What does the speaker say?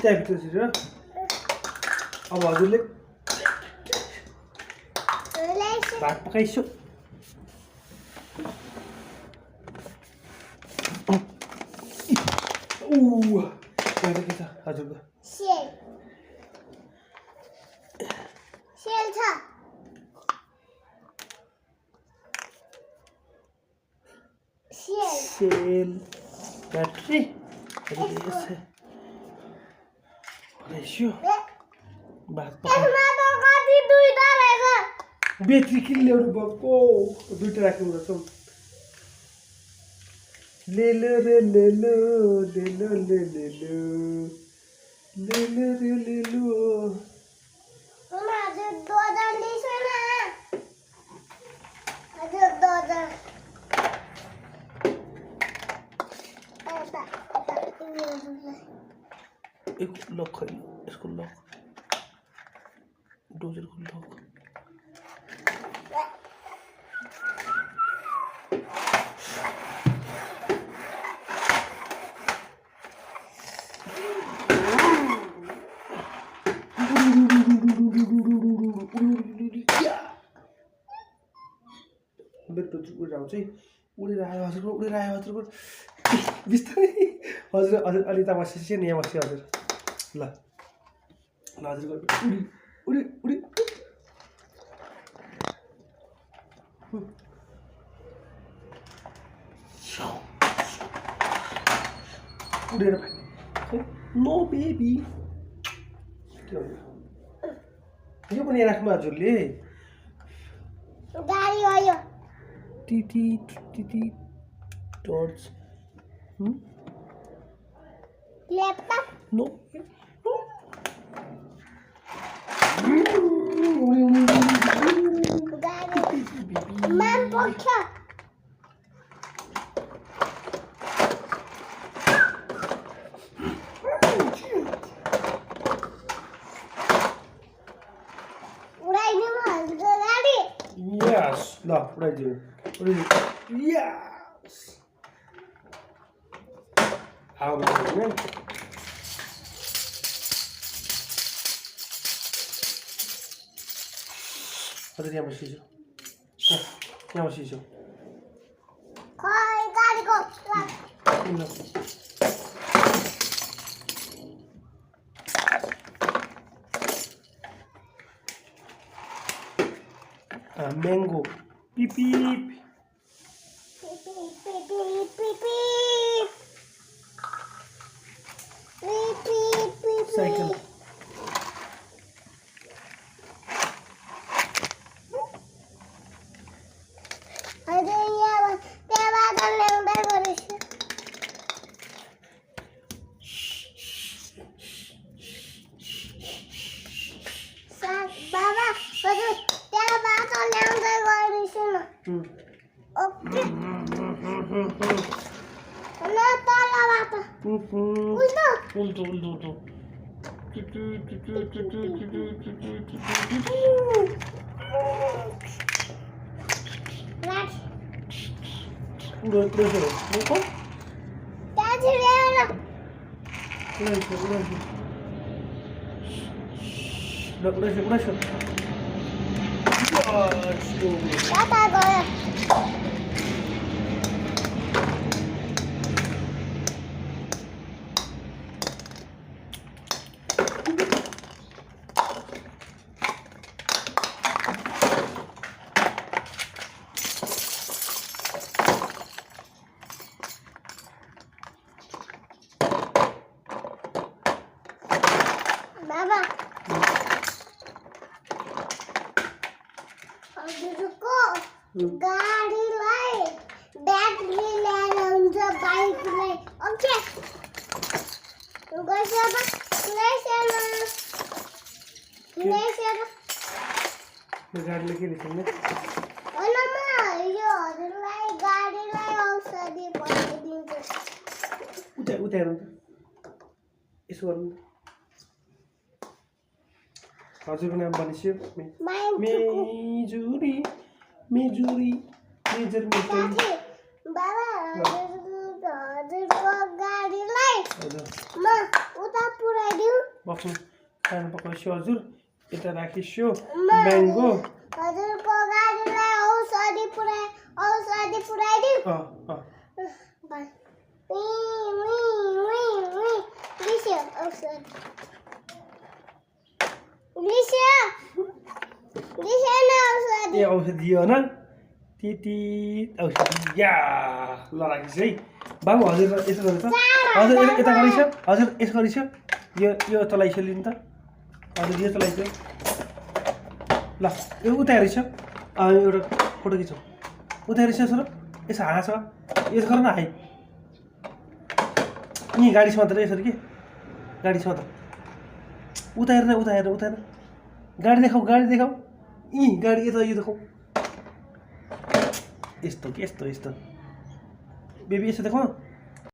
त्यहाँभित्र छिरेर अब हजुरले भात पकाइसु के छ हजुरको सेल छ सेल ब्याट्री भात ब्याट्री किन ल्याउनु भएको दुईटा राख्नु पर्छ लेलो रे लेलो लेलो ले लेलो लेलो रे लेलो एक लक खै यसको लक डोजरको लक उडेर आउँछ उडेर आयो हजुरको उडेर आयो हजुरको बिस्तारै हजुर हजुर अलि त बसेपछि नि यहाँ बस्यो हजुर ल ल हजुरको उडी उडी उडी उडेर नो बेबी के हो यो पनि राख्नु हजुरले गाडी हो यो TT TT torch laptop no गाडी मान पक्ष उडाइदिनु हजुरको गाडी यस ल उडाइदिनु यस आउनु हजुर यहाँ बसिसु यहाँ बसिसु खै गाडीको मैंगो पीप पीप साइकिल उल्टो उल्टो गाडीलाई ब्याट्री ल्याएर हुन्छ बाइकलाई ओके गइसक्यो गाडीले के लेख्ने हैन यो हजुरलाई गाडीलाई औषधि पठाइदिन्छु उता उता हेर्नु यसो गर्नु हजुरको नाम बनिस्यो मेजुरी मेजुरी मेजर मेजर बाबा हजुरको गाडीलाई म उता पुऱ्याइ पकाइदिउँ बक्समा खाना पकाउँछु हजुर यता राखिसो म्याङ्गो हजुरको गाडीलाई औषधि पुऱ्याइदिउँ लिस्यो औषधि न औषधि ए औषधि दियो न त्यति औषधि या ल राखिस् है बाबु हजुर यसो गर्नु त हजुर यता गरिस हजुर यसो गरिस यो चलाइसो लिनु त हजुर यो चलाइसो ल यो उता हेरिस एउटा फोटो खिचौँ उता हेरिस सर यसो हाँस यसो गर न हाई यहीँ गाडी समातेर यसरी के गाडी समात उता हेर्न गाडी देखाऊ यहीँ गाडी यता यो देखाऊ यस्तो बेबी यसो देखाऊ